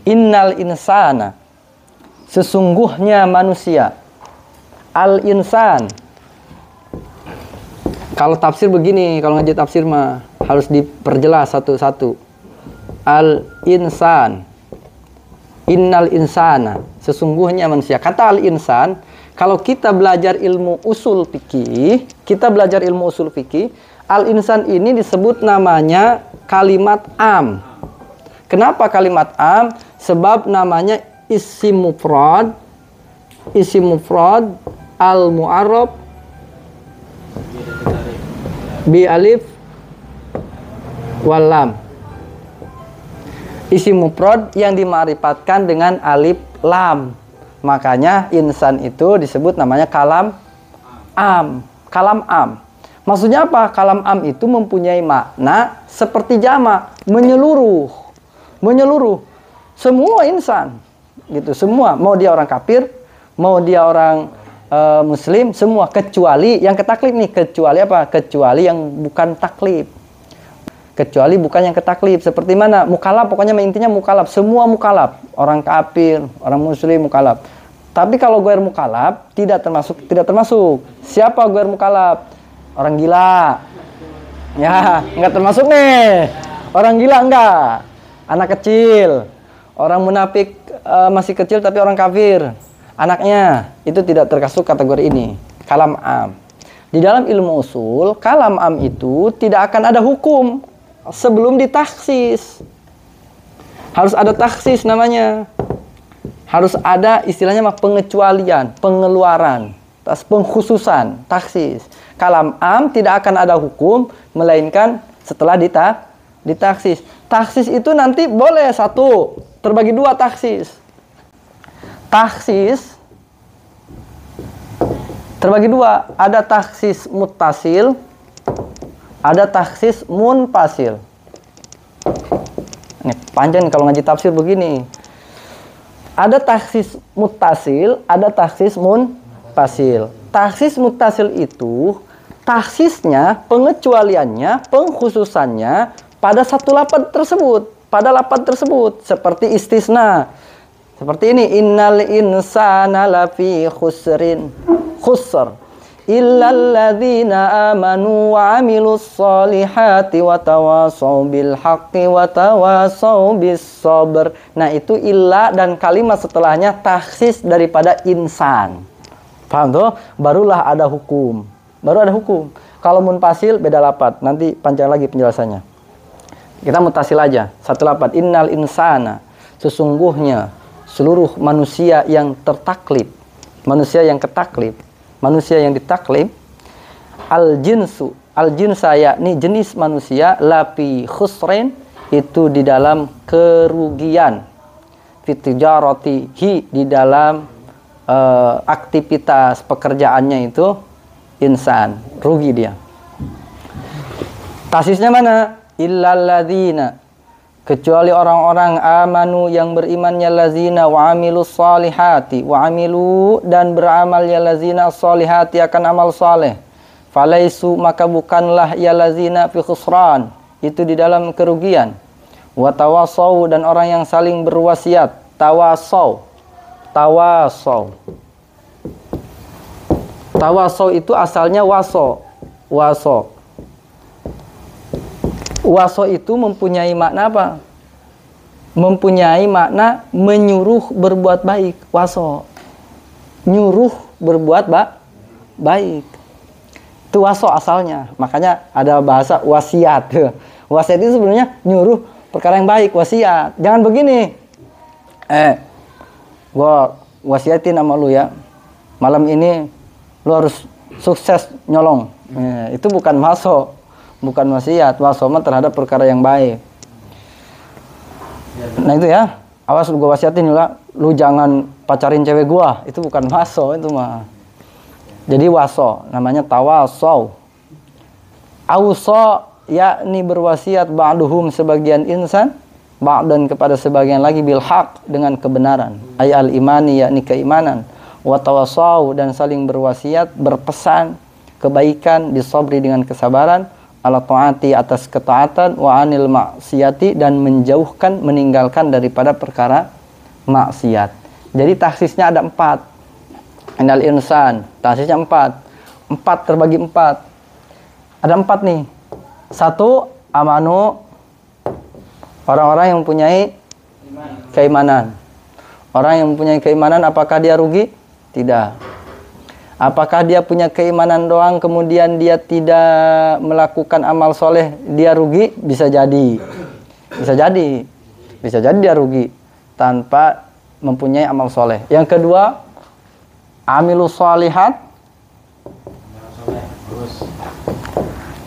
Innal insana, sesungguhnya manusia. Al-insan, kalau tafsir begini, kalau ngaji tafsir mah harus diperjelas satu-satu. Al-insan, innal insana, sesungguhnya manusia. Kata al-insan, kalau kita belajar ilmu usul fikih, al-insan ini disebut namanya kalimat am. Kenapa kalimat am? Sebab namanya isim mufrad al-mu'arrab bi alif wal lam. Isim mufrad yang dima'rifatkan dengan alif lam. Makanya insan itu disebut namanya kalam am. Kalam am. Maksudnya apa? Kalam am itu mempunyai makna seperti jamak, menyeluruh. Semua insan. Gitu, semua. Mau dia orang kafir, mau dia orang muslim, semua kecuali yang ketaklif nih. Kecuali apa? Kecuali yang bukan taklif. Kecuali bukan yang ketaklif. Seperti mana? Mukalaf, pokoknya intinya mukalaf. Semua mukalaf. Orang kafir, orang muslim mukalaf. Tapi kalau ghair mukalaf tidak termasuk. Siapa ghair mukalaf? Orang gila. Ya, enggak termasuk nih. Orang gila enggak. Anak kecil. Orang munafik masih kecil tapi orang kafir. Anaknya itu tidak termasuk kategori ini. Kalam am. Di dalam ilmu usul, kalam am itu tidak akan ada hukum sebelum ditaksis. Harus ada taksis namanya. Harus ada istilahnya pengecualian, pengeluaran, pengkhususan, taksis. Kalam am tidak akan ada hukum melainkan setelah ditaksis. Taksis itu nanti boleh satu, terbagi dua taksis. Taksis terbagi dua, ada taksis muttasil, ada taksis munfasil. Ini panjang kalau ngaji tafsir begini. Ada taksis muttasil, ada taksis munfasil. Taksis muttasil itu taksisnya, pengecualiannya, pengkhususannya pada satu lafaz tersebut, seperti istisna. Seperti ini, innal insana lafi khusr illal ladzina amanu wa amilus solihati wa tawasaw bil haqqi wa tawasaw bis sabr. Nah, itu illa dan kalimat setelahnya taksis daripada insan. Paham tuh? Barulah ada hukum. Kalau munfasil beda lafaz, nanti panjang lagi penjelasannya. Kita mutasil aja, satu lafaz, innal insana, sesungguhnya seluruh manusia yang tertaklif, manusia yang ketaklif, manusia yang ditaklif, al-jinsa yakni jenis manusia, lafi khusrin, itu di dalam kerugian, fitijaratihi, di dalam aktivitas pekerjaannya itu insan, rugi dia. Tasisnya mana? Illal ladzina, kecuali orang-orang amanu yang berimannya lazina wa amilus solihati, wa amilu dan beramal ya lazina solihati akan amal soleh, falaisu maka bukanlah ya lazina fi khusran, itu di dalam kerugian. Wa tawasaw dan orang yang saling berwasiat, tawasaw itu asalnya waso itu mempunyai makna apa? Mempunyai makna menyuruh berbuat baik. Waso, nyuruh berbuat baik. Itu waso asalnya. Makanya ada bahasa wasiat. Wasiat itu sebenarnya nyuruh perkara yang baik, wasiat. Jangan begini. Gua wasiatin sama lu ya. Malam ini lu harus sukses nyolong. Itu bukan waso. Bukan wasiat, wasoma terhadap perkara yang baik. Nah itu ya, awas gua wasiatin lu jangan pacarin cewek gua, itu bukan waso itu mah. Jadi waso, namanya tawasaw. Auso yakni berwasiat ba'duhum sebagian insan, ba'dan kepada sebagian lagi bil haq dengan kebenaran. Ay al imani yakni keimanan, wa tawasaw dan saling berwasiat berpesan kebaikan, bisabri dengan kesabaran, ala taati atas ketaatan, wa anil maksiati dan menjauhkan, meninggalkan daripada perkara maksiat. Jadi taksisnya ada 4. Innal insan, taksisnya 4. 4 terbagi 4. Ada 4 nih. 1, amanu, orang-orang yang mempunyai keimanan. Orang yang mempunyai keimanan, apakah dia rugi? Tidak. Apakah dia punya keimanan doang, kemudian dia tidak melakukan amal soleh, dia rugi? Bisa jadi. Bisa jadi. Bisa jadi dia rugi tanpa mempunyai amal soleh. Yang kedua, amilus sholihat.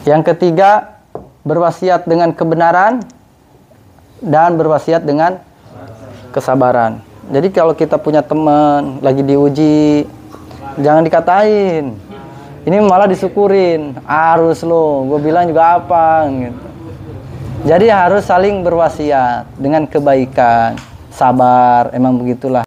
Yang ketiga, berwasiat dengan kebenaran dan berwasiat dengan kesabaran. Jadi kalau kita punya teman lagi diuji, jangan dikatain. Ini malah disyukurin. Harus lo, gue bilang juga apa gitu. Jadi harus saling berwasiat dengan kebaikan, sabar, emang begitulah.